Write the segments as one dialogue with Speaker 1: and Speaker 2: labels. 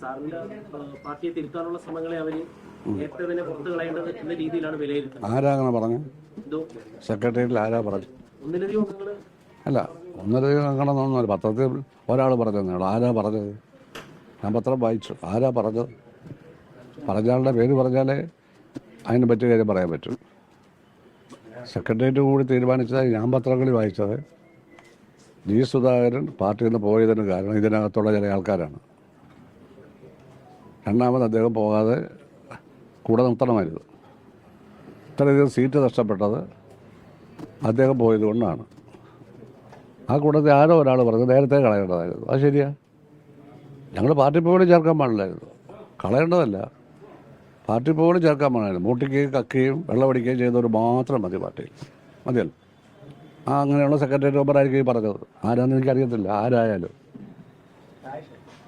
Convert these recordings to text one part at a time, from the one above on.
Speaker 1: സാറിന്റെ പാർട്ടിയെ തിരുത്താനുള്ള ശ്രമങ്ങളെ അവര് നേരത്തെ തന്നെ പുറത്തു കളയേണ്ടത് എന്ന രീതിയിലാണ് വിലയിരുത്തുന്നത്.
Speaker 2: ആരാ അങ്ങനെ പറഞ്ഞു? സെക്രട്ടേറിയറ്റിൽ ആരാ പറഞ്ഞു?
Speaker 1: ഒന്നിലധികം അംഗങ്ങൾ
Speaker 2: അല്ല, ഒന്നരധികം അംഗങ്ങളൊന്നുമില്ല. പത്രത്തിൽ ഒരാൾ പറഞ്ഞതേ ആരാ പറഞ്ഞത്? ഞാൻ പത്രം വായിച്ചു. ആരാ പറഞ്ഞത്? പറഞ്ഞാളുടെ പേര് പറഞ്ഞാലേ അതിനെ പറ്റിയ കാര്യം പറയാൻ പറ്റും. സെക്രട്ടേറിയറ്റ് കൂടി തീരുമാനിച്ചതായി ഞാൻ പത്രങ്ങളിൽ വായിച്ചത് ജി സുധാകരൻ പാർട്ടിയിൽ നിന്ന് പോയതിന് കാരണം ഇതിനകത്തുള്ള ചില ആൾക്കാരാണ്. രണ്ടാമത് അദ്ദേഹം പോകാതെ കൂടെ നിർത്തണമായിരുന്നു. ഇത്രയധികം സീറ്റ് നഷ്ടപ്പെട്ടത് അദ്ദേഹം പോയതുകൊണ്ടാണ്. ആ കൂട്ടത്തിൽ ആരോ ഒരാൾ പറഞ്ഞ് നേരത്തെ കളയേണ്ടതായിരുന്നു. അത് ശരിയാ. ഞങ്ങൾ പാർട്ടി പോലും ചേർക്കാൻ പാടില്ലായിരുന്നു. കളയേണ്ടതല്ല, പാർട്ടി പോലും ചേർക്കാൻ പാടില്ലായിരുന്നു. മൂട്ടിക്കുകയും കക്കുകയും വെള്ളമടിക്കുകയും ചെയ്തവർ മാത്രം മതി പാർട്ടിയിൽ. മതിയല്ലോ. അങ്ങനെയുള്ള സെക്രട്ടേറിയറ്റ് മെമ്പറായിരിക്കും ഈ പറഞ്ഞത്. ആരാന്ന് എനിക്കറിയത്തില്ല. ആരായാലും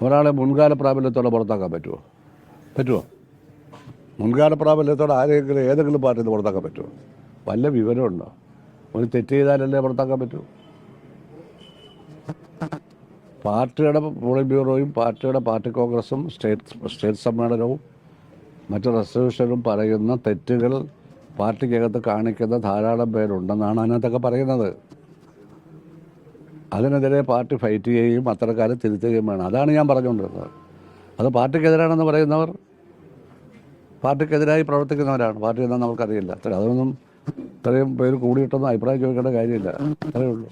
Speaker 2: ഒരാളെ മുൻകാല പ്രാബല്യത്തോടെ പുറത്താക്കാൻ പറ്റുമോ? മുൻകാല പ്രാബല്യത്തോടെ ആരെങ്കിലും ഏതെങ്കിലും പാർട്ടിയിൽ നിന്ന് പുറത്താക്കാൻ പറ്റുമോ? വല്ല വിവരമുണ്ടോ? ഒരു തെറ്റ് ചെയ്താലല്ലേ പുറത്താക്കാൻ പറ്റൂ? പാർട്ടിയുടെ പോളിറ്റ് ബ്യൂറോയും പാർട്ടി കോൺഗ്രസും സ്റ്റേറ്റ് സമ്മേളനവും മറ്റ് റെസൊല്യൂഷനും പറയുന്ന തെറ്റുകൾ പാർട്ടിക്കകത്ത് കാണിക്കുന്ന ധാരാളം പേരുണ്ടെന്നാണ് അതിനകത്തൊക്കെ പറയുന്നത്. അതിനെതിരെ പാർട്ടി ഫൈറ്റ് ചെയ്യുകയും അത്തരക്കാരെ തിരുത്തുകയും വേണം. അതാണ് ഞാൻ പറഞ്ഞുകൊണ്ടിരുന്നത്. അത് പാർട്ടിക്കെതിരാണെന്ന് പറയുന്നവർ പാർട്ടിക്കെതിരായി പ്രവർത്തിക്കുന്നവരാണ്. പാർട്ടി എന്താണെന്ന് നമുക്കറിയില്ല. അതൊന്നും ഇത്രയും പേര് കൂടിയിട്ടൊന്നും അഭിപ്രായം ചോദിക്കേണ്ട കാര്യമില്ല. അത്രയേ ഉള്ളൂ.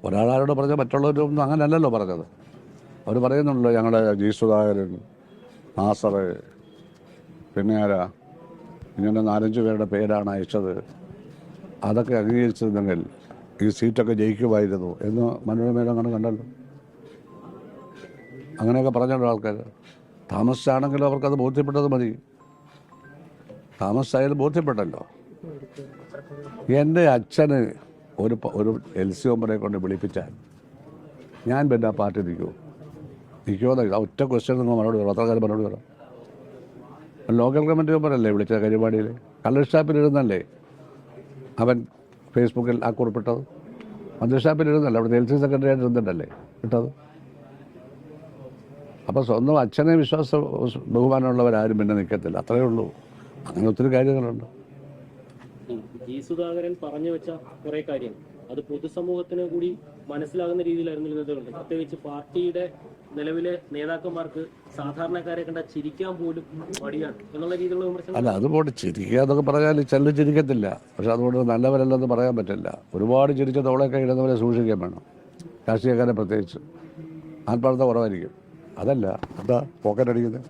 Speaker 2: ഒരാളോട് പറഞ്ഞാൽ മറ്റുള്ളവരൊന്നും അങ്ങനെയല്ലല്ലോ പറഞ്ഞത്. അവർ പറയുന്നുണ്ടല്ലോ, ഞങ്ങളുടെ ജി സുധാകരൻ, നാസർ, പിന്നെ ആരാ, ഇങ്ങനെ 4-5 പേരുടെ പേരാണ് അയച്ചത്. അതൊക്കെ അംഗീകരിച്ചിരുന്നെങ്കിൽ ഈ സീറ്റൊക്കെ ജയിക്കുമായിരുന്നു എന്ന് മനോരമയിൽ അങ്ങനെ കണ്ടല്ലോ. അങ്ങനെയൊക്കെ പറഞ്ഞല്ലോ ആൾക്കാർ. താമസിച്ചാണെങ്കിലും അവർക്കത് ബോധ്യപ്പെട്ടത് മതി. താമസിച്ചായാലും ബോധ്യപ്പെട്ടല്ലോ. എൻ്റെ അച്ഛന് ഒരു LC മെമ്പറെ കൊണ്ട് വിളിപ്പിച്ചാൽ ഞാൻ പിന്നെ ആ പാർട്ടി നിൽക്കുമോ? ഒറ്റ ക്വസ്റ്റ്യൻ നിങ്ങൾ മറുപടി പറ. അത്ര കാലം മറുപടി പറ. ലോക്കൽ കമ്മിറ്റി മെമ്പറല്ലേ വിളിച്ച കരിവാടിയിൽ? കള്ളർ ഷാപ്പിലിരുന്നല്ലേ അവൻ ഫേസ്ബുക്കിൽ ആ കുറിപ്പിട്ടത്? മന്ത്രി ഷാപ്പിലിരുന്നല്ലേ? അവിടുത്തെ LC സെക്രട്ടറി ആയിട്ട് ഇരുന്നിട്ടല്ലേ ഇട്ടത്? അപ്പോൾ സ്വന്തം അച്ഛനെ ബഹുമാനമുള്ളവരാരും പിന്നെ നിൽക്കത്തില്ല. അത്രയേ ഉള്ളൂ. അങ്ങനെ ഒത്തിരി കാര്യങ്ങളുണ്ട്.
Speaker 1: ജി സുധാകരൻ പറഞ്ഞു വെച്ച കുറെ കാര്യങ്ങൾ അത് പൊതുസമൂഹത്തിന് കൂടി മനസ്സിലാകുന്ന രീതിയിലായിരുന്നു. പ്രത്യേകിച്ച് പാർട്ടിയുടെ നിലവിലെ നേതാക്കന്മാർക്ക് സാധാരണക്കാരെ കണ്ട ചിരിക്കാൻ പോലും മടിയാണ് എന്നുള്ള രീതിയിലുള്ള വിമർശനം.
Speaker 2: അല്ല, അതുകൊണ്ട് ചിരിക്കുക എന്നൊക്കെ പറഞ്ഞാൽ ചിലർ ചിരിക്കത്തില്ല. പക്ഷെ അതുകൊണ്ട് നല്ലവരല്ലെന്ന് പറയാൻ പറ്റില്ല. ഒരുപാട് ചിരിച്ച തോളൊക്കെ ഇടുന്നവരെ സൂക്ഷിക്കാൻ വേണം. രാഷ്ട്രീയക്കാരെ പ്രത്യേകിച്ച് ആത്മാർത്ഥത കുറവായിരിക്കും. അതല്ല എന്താ പോക്കറ്റടിക്കുന്നത്?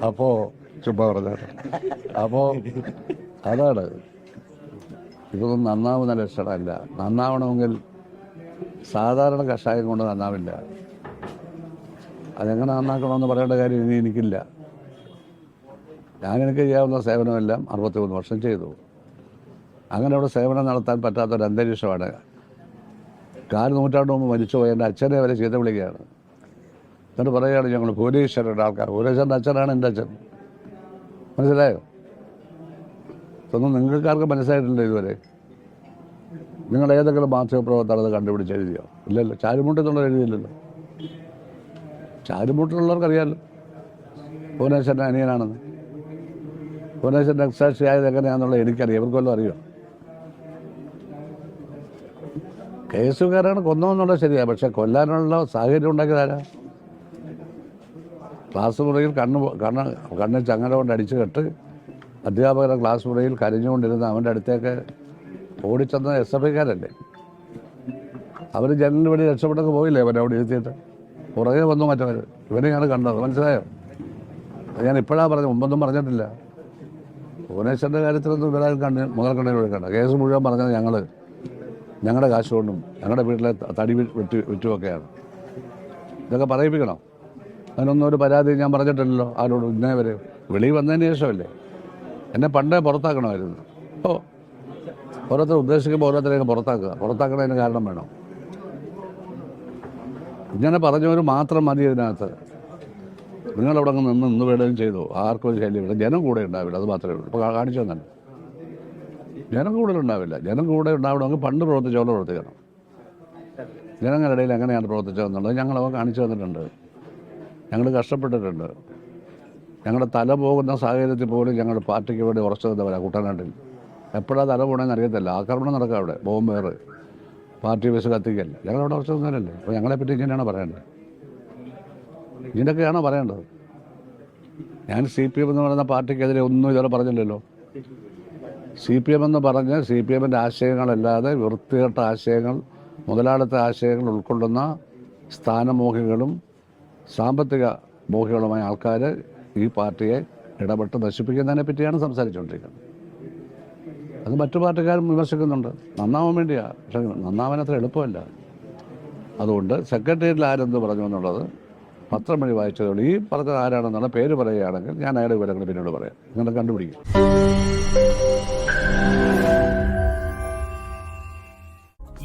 Speaker 2: അപ്പോൾ ചുമ്മാ പറഞ്ഞാണ്. അപ്പോൾ അതാണ്. ഇതൊന്നും നന്നാവുന്ന ലക്ഷണമല്ല. നന്നാവണമെങ്കിൽ സാധാരണ കഷായം കൊണ്ട് നന്നാവില്ല. അതെങ്ങനെ നന്നാക്കണമെന്ന് പറയേണ്ട കാര്യം ഇനി എനിക്കില്ല. എനിക്ക് ചെയ്യാവുന്ന സേവനമെല്ലാം 63 വർഷം ചെയ്തു. അങ്ങനെ അവിടെ സേവനം നടത്താൻ പറ്റാത്തൊരു അന്തരീക്ഷമാണ്. 4 നൂറ്റാണ്ട് മുമ്പ് മരിച്ചുപോയ എൻ്റെ അച്ഛനെ വരെ ചീത്ത വിളിക്കുകയാണ്. എന്നിട്ട് പറയുകയാണ് ഞങ്ങൾ ഭുവനേശ്വരൻ്റെ ആൾക്കാർ. ഭുവനേശ്വരൻ്റെ അച്ഛനാണ് എൻ്റെ അച്ഛൻ. മനസ്സിലായോ? ഇതൊന്നും നിങ്ങൾക്കാർക്ക് മനസ്സിലായിട്ടില്ല ഇതുവരെ. നിങ്ങൾ ഏതെങ്കിലും മാധ്യമപ്രവർത്തകർ അത് കണ്ടുപിടിച്ച് എഴുതിയോ? ഇല്ലല്ലോ. ചാരുമുട്ടെന്നുള്ളത് എഴുതിയില്ലല്ലോ. ചാരുമുട്ടിലുള്ളവർക്കറിയാമല്ലോ ഭുവനേശ്വരൻ്റെ അനിയനാണെന്ന്. ഭുവനേശ്വരൻ രക്തസാക്ഷിയായത് എങ്ങനെയാണെന്നുള്ളത് എനിക്കറിയാം. ഇവർക്കൊല്ലം അറിയോ? കേസുകാരാണ് കൊന്നോന്നുള്ളത് ശരിയാണ്. പക്ഷെ കൊല്ലാനുള്ള സാഹചര്യം ഉണ്ടാക്കിയതാരാ? ക്ലാസ് മുറിയിൽ കണ്ണിൽ ചങ്ങല കൊണ്ട് അടിച്ചു കെട്ട് അധ്യാപകരുടെ ക്ലാസ് മുറിയിൽ കരഞ്ഞുകൊണ്ടിരുന്ന അവൻ്റെ അടുത്തേക്ക് ഓടിച്ചെന്ന SFIക്കാരല്ലേ. അവർ ജനലിന് വേണ്ടി രക്ഷപ്പെട്ടൊക്കെ പോയില്ലേ അവരെ അവിടെ ഇരുത്തിയിട്ട്? പുറകെ വന്നു മറ്റവർ. ഇവരെയാണ് കണ്ടത്. മനസ്സിലായോ? ഞാൻ ഇപ്പോഴാണ് പറഞ്ഞത്, മുമ്പൊന്നും പറഞ്ഞിട്ടില്ല. ഭുവനേശ്വരൻ്റെ കാര്യത്തിലൊന്നും ഇവരാൾ മുതൽ കണ്ണിൽ കൊടുക്കണ്ട. കേസ് മുഴുവൻ പറഞ്ഞത് ഞങ്ങളുടെ കാശ് കൊണ്ടും ഞങ്ങളുടെ വീട്ടിലെ തടി വിറ്റുമൊക്കെയാണ്. ഇതൊക്കെ പറയിപ്പിക്കണം. അതിനൊന്നും ഒരു പരാതി ഞാൻ പറഞ്ഞിട്ടില്ലല്ലോ ആരോടും ഇന്നേ വരെ. വെളിയിൽ വന്നതിന് ശേഷമല്ലേ. എന്നെ പണ്ടേ പുറത്താക്കണമായിരുന്നു. ഓരോരുത്തർ ഉദ്ദേശിക്കുമ്പോൾ ഓരോരുത്തരെയൊക്കെ പുറത്താക്കണതിന് കാരണം വേണം. ഇങ്ങനെ പറഞ്ഞവർ മാത്രം മതി ഇതിനകത്ത്. നിങ്ങളവിടെ നിന്ന് വേണമെങ്കിലും ചെയ്തു. ആർക്കും ഒരു ശല്യമില്ല. ജനം കൂടെ ഉണ്ടാവില്ല. അത് മാത്രമേ ഉള്ളൂ. ഇപ്പോൾ കാണിച്ചു തന്നെ ജനം കൂടുതലുണ്ടാവില്ല. ജനം കൂടെ ഉണ്ടാവണമെങ്കിൽ പണ്ട് പ്രവർത്തിച്ചോളം പ്രവർത്തിക്കണം. ജനങ്ങളുടെ ഇടയിൽ എങ്ങനെയാണ് പ്രവർത്തിച്ചതെന്നുള്ളത് ഞങ്ങളവ കാണിച്ചു തന്നിട്ടുണ്ട്. ഞങ്ങൾ കഷ്ടപ്പെട്ടിട്ടുണ്ട്. ഞങ്ങളുടെ തല പോകുന്ന സാഹചര്യത്തിൽ പോലും ഞങ്ങളുടെ പാർട്ടിക്ക് വേണ്ടി ഉറച്ചു നിന്നവരാണ് കുട്ടനാട്ടിൽ. എപ്പോഴാണ് തല പോകണമെന്ന് അറിയത്തില്ല. ആക്രമണം നടക്കുക അവിടെ, ബോംബേറ്, പാർട്ടി ബസ് കത്തിക്കല്ല. ഞങ്ങളവിടെ ഉറച്ചു നിന്നവരല്ലേ. അപ്പോൾ ഞങ്ങളെപ്പറ്റി ഇങ്ങനെയാണോ പറയേണ്ടത്? ഇതിൻ്റെയൊക്കെയാണോ പറയേണ്ടത്? ഞാൻ CPM എന്ന് പറയുന്ന പാർട്ടിക്കെതിരെ ഒന്നും ഇതുവരെ പറഞ്ഞില്ലല്ലോ. CPM എന്ന് പറഞ്ഞ് CPMൻ്റെ ആശയങ്ങളല്ലാതെ വൃത്തികെട്ട ആശയങ്ങൾ, മുതലാളിത്ത ആശയങ്ങൾ ഉൾക്കൊള്ളുന്ന സ്ഥാനമോഹികളും സാമ്പത്തിക മോഹികളുമായ ആൾക്കാർ ഈ പാർട്ടിയെ ഇടപെട്ട് നശിപ്പിക്കുന്നതിനെ പറ്റിയാണ് സംസാരിച്ചുകൊണ്ടിരിക്കുന്നത്. അത് മറ്റു പാർട്ടിക്കാരും വിമർശിക്കുന്നുണ്ട്. നന്നാവാൻ വേണ്ടിയാണ്. പക്ഷേ നന്നാവാൻ അത്ര എളുപ്പമല്ല. അതുകൊണ്ട് സെക്രട്ടേറിയറ്റിൽ ആരെന്ത് പറഞ്ഞു എന്നുള്ളത് പത്രം വഴി വായിച്ചതുകൊണ്ട് ഈ പറഞ്ഞത് ആരാണെന്നുള്ള പേര് പറയുകയാണെങ്കിൽ ഞാൻ അയാളുടെ വിവരങ്ങൾ പിന്നീട് പറയാം. നിങ്ങളെ കണ്ടുപിടിക്കും.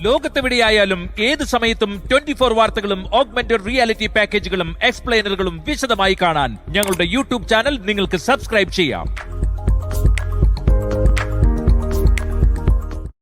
Speaker 3: ലോകത്തെവിടെയായാലും ഏത് സമയത്തും 24 വാർത്തകളും ഓഗ്മെന്റഡ് റിയാലിറ്റി പാക്കേജുകളും എക്സ്പ്ലെയിനറുകളും വിശദമായി കാണാൻ ഞങ്ങളുടെ യൂട്യൂബ് ചാനൽ നിങ്ങൾക്ക് സബ്സ്ക്രൈബ് ചെയ്യാം.